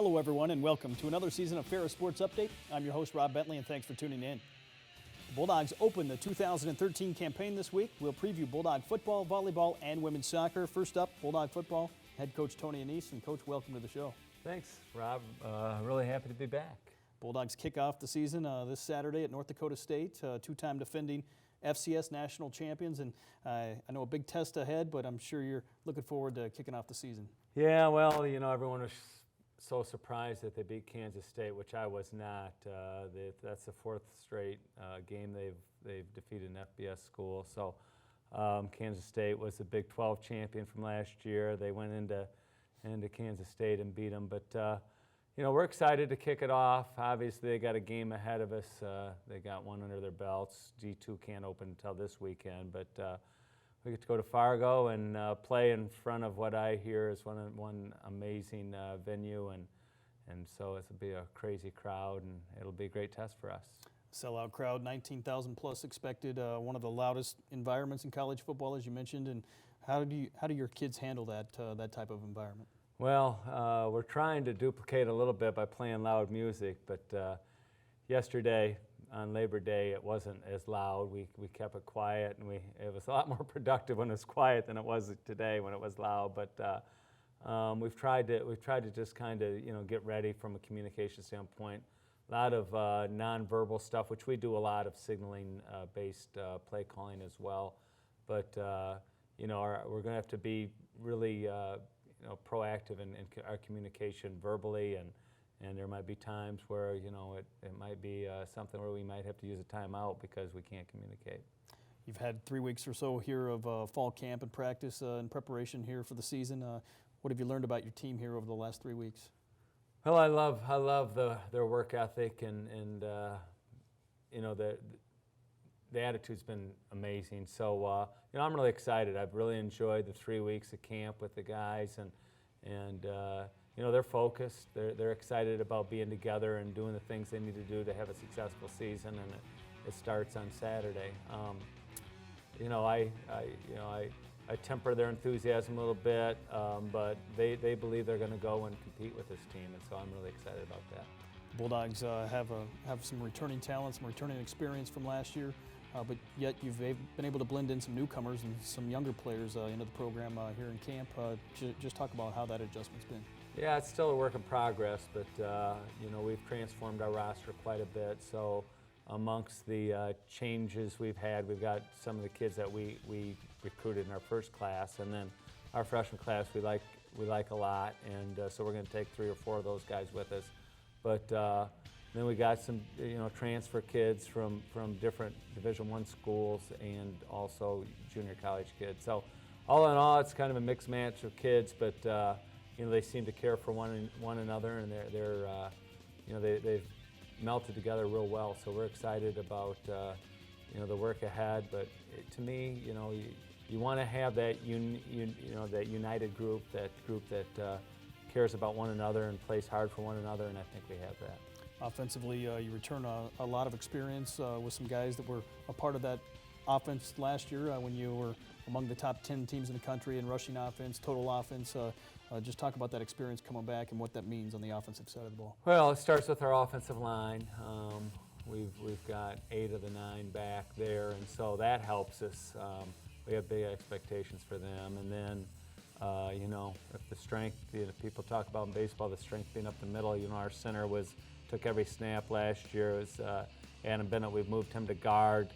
Hello, everyone, and welcome to another season of Ferris Sports Update. I'm your host, Rob Bentley, and thanks for tuning in. The Bulldogs open the 2013 campaign this week. We'll preview Bulldog football, volleyball, and women's soccer. First up, Bulldog football, head coach Tony Annese. And Coach, welcome to the show. Thanks, Rob. Really happy to be back. Bulldogs kick off the season this Saturday at North Dakota State, two-time defending FCS national champions. And I know a big test ahead, but I'm sure you're looking forward to kicking off the season. Yeah, well, everyone was so surprised that they beat Kansas State, which I was not. That's the fourth straight game they've defeated an FBS school. So Kansas State was the Big 12 champion from last year. They went into Kansas State and beat them. But we're excited to kick it off. Obviously, they got a game ahead of us. They got one under their belts. G2 can't open until this weekend, but we get to go to Fargo and play in front of what I hear is one amazing venue, and so it'll be a crazy crowd, and it'll be a great test for us. Sellout crowd, 19,000 plus expected. One of the loudest environments in college football, as you mentioned. And how do your kids handle that type of environment? Well, we're trying to duplicate a little bit by playing loud music, but yesterday on Labor Day it wasn't as loud. We kept it quiet, and it was a lot more productive when it was quiet than it was today when it was loud. But we've tried to just kind of get ready from a communication standpoint. A lot of nonverbal stuff, which we do a lot of signaling based play calling as well. But we're going to have to be really proactive in our communication verbally, and there might be times where it might be something where we might have to use a timeout because we can't communicate. You've had 3 weeks or so here of fall camp and practice in preparation here for the season. What have you learned about your team here over the last 3 weeks? Well, I love their work ethic, and the attitude's been amazing. So I'm really excited. I've really enjoyed the 3 weeks of camp with the guys, and they're focused. They're excited about being together and doing the things they need to do to have a successful season, and it starts on Saturday. I temper their enthusiasm a little bit, but they believe they're going to go and compete with this team, and so I'm really excited about that. Bulldogs have some returning talent, some returning experience from last year, but yet you've been able to blend in some newcomers and some younger players into the program here in camp. Just talk about how that adjustment's been. Yeah, it's still a work in progress, but we've transformed our roster quite a bit. So amongst the changes we've had, we've got some of the kids that we recruited in our first class, and then our freshman class we like a lot, and so we're going to take 3 or 4 of those guys with us. But then we got some transfer kids from different Division I schools and also junior college kids. So all in all, it's kind of a mixed match of kids, but they seem to care for one another, and they've melted together real well. So we're excited about the work ahead. But to me, you want to have that that united group, that cares about one another and plays hard for one another, and I think we have that. Offensively, you return a lot of experience with some guys that were a part of that offense last year when you were among the top 10 teams in the country in rushing offense, total offense. Just talk about that experience coming back and what that means on the offensive side of the ball. Well, it starts with our offensive line. We've got 8 of the 9 back there, and so that helps us. We have big expectations for them, and then if the strength, people talk about in baseball, the strength being up the middle. Our center took every snap last year. It was Adam Bennett. We've moved him to guard.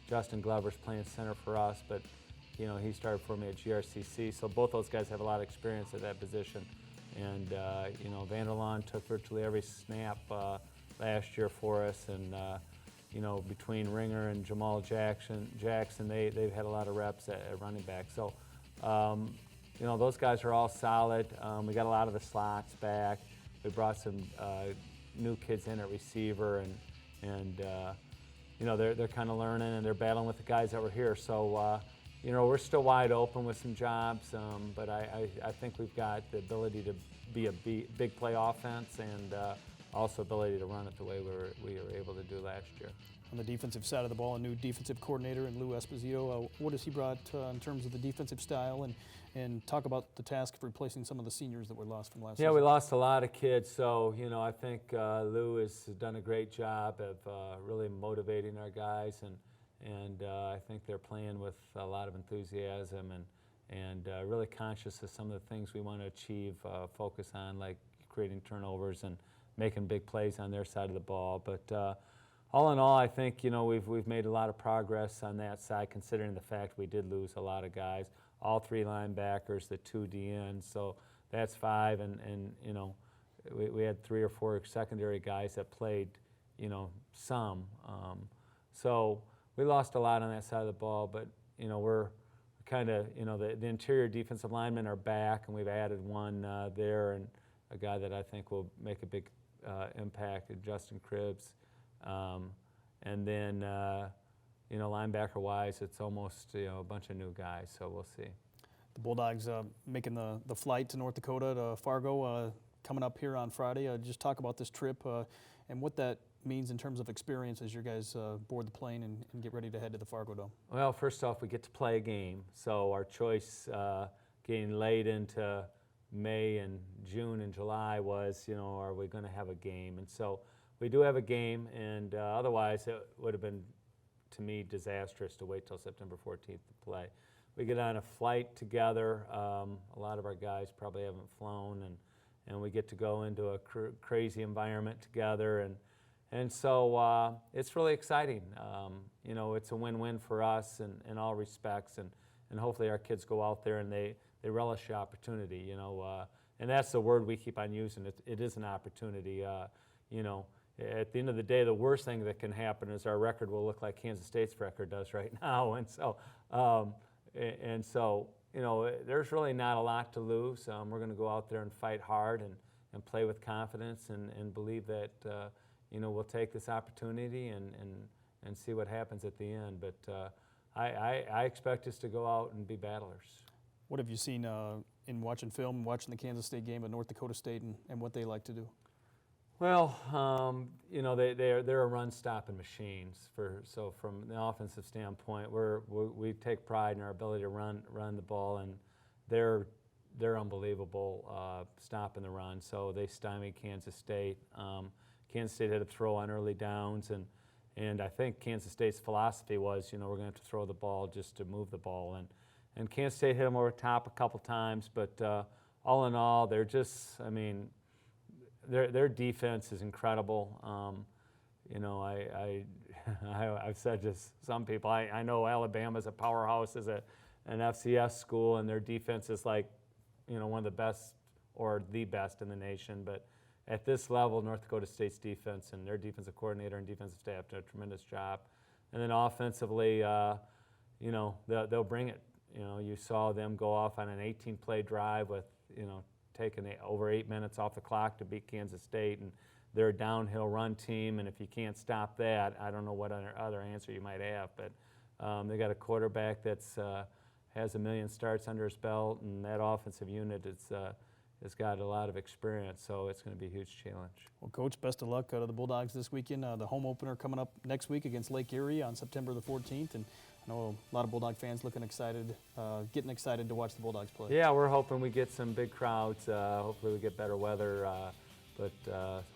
Justin Glover's playing center for us, but he started for me at GRCC. So both those guys have a lot of experience at that position. And Vanderlaan took virtually every snap last year for us, and between Ringer and Jamal Jackson, they've had a lot of reps at running back. So those guys are all solid. We got a lot of the slots back. We brought some new kids in at receiver, and they're kind of learning, and they're battling with the guys that were here. So we're still wide open with some jobs, but I think we've got the ability to be a big play offense, and also ability to run it the way we were able to do last year. On the defensive side of the ball, a new defensive coordinator in Lou Esposito. What has he brought in terms of the defensive style, and talk about the task of replacing some of the seniors that were lost from last season? Yeah, we lost a lot of kids, so I think Lou has done a great job of really motivating our guys, and I think they're playing with a lot of enthusiasm and really conscious of some of the things we want to achieve, focus on, like creating turnovers and making big plays on their side of the ball. But all in all, I think we've made a lot of progress on that side, considering the fact we did lose a lot of guys, all 3 linebackers, the 2 DNs, so that's 5, and we had 3 or 4 secondary guys that played some. So we lost a lot on that side of the ball, but we're kind of the interior defensive linemen are back, and we've added one there, and a guy that I think will make a big impact, Justin Cribbs. And then, linebacker-wise, it's almost a bunch of new guys, so we'll see. The Bulldogs making the flight to North Dakota, to Fargo, coming up here on Friday. Just talk about this trip and what that means in terms of experience as you guys board the plane and get ready to head to the Fargo Dome. Well, first off, we get to play a game, so our choice getting late into May and June and July was, are we going to have a game? And so we do have a game, and otherwise it would have been, to me, disastrous to wait till September 14th to play. We get on a flight together. A lot of our guys probably haven't flown, and we get to go into a crazy environment together, and so it's really exciting. It's a win-win for us in all respects, and hopefully our kids go out there and they relish the opportunity. And that's the word we keep on using. It is an opportunity. At the end of the day, the worst thing that can happen is our record will look like Kansas State's record does right now, and so there's really not a lot to lose. We're going to go out there and fight hard and play with confidence and believe that we'll take this opportunity and see what happens at the end. But I expect us to go out and be battlers. What have you seen in watching film, watching the Kansas State game at North Dakota State, and what they like to do? Well, they're a run-stopping machines. So from the offensive standpoint, we take pride in our ability to run the ball, and they're unbelievable stopping the run. So they stymied Kansas State. Kansas State had to throw on early downs, and I think Kansas State's philosophy was, we're going to have to throw the ball just to move the ball, and Kansas State hit them over the top a couple times, but all in all, they're just, their defense is incredible. I've said to some people, I know Alabama's a powerhouse as an FCS school, and their defense is like, one of the best or the best in the nation. But at this level, North Dakota State's defense and their defensive coordinator and defensive staff do a tremendous job. And then offensively, they'll bring it. You saw them go off on an 18-play drive with, taking over 8 minutes off the clock to beat Kansas State, and they're a downhill run team, and if you can't stop that, I don't know what other answer you might have, but they got a quarterback that's has 1 million starts under his belt, and that offensive unit has got a lot of experience, so it's going to be a huge challenge. Well, Coach, best of luck to the Bulldogs this weekend. The home opener coming up next week against Lake Erie on September the 14th, and I know a lot of Bulldog fans getting excited to watch the Bulldogs play. Yeah, we're hoping we get some big crowds. Hopefully we get better weather, but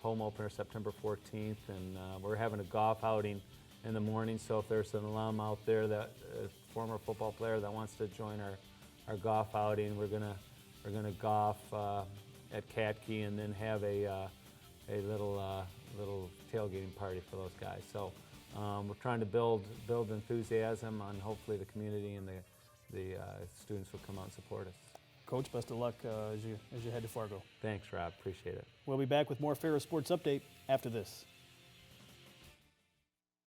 home opener September 14th, and we're having a golf outing in the morning, so if there's an alum out there, that former football player that wants to join our golf outing, we're gonna golf at Catke and then have a little tailgating party for those guys. So we're trying to build enthusiasm on hopefully the community, and the students will come out and support us. Coach, best of luck as you head to Fargo. Thanks, Rob. Appreciate it. We'll be back with more Ferris Sports Update after this.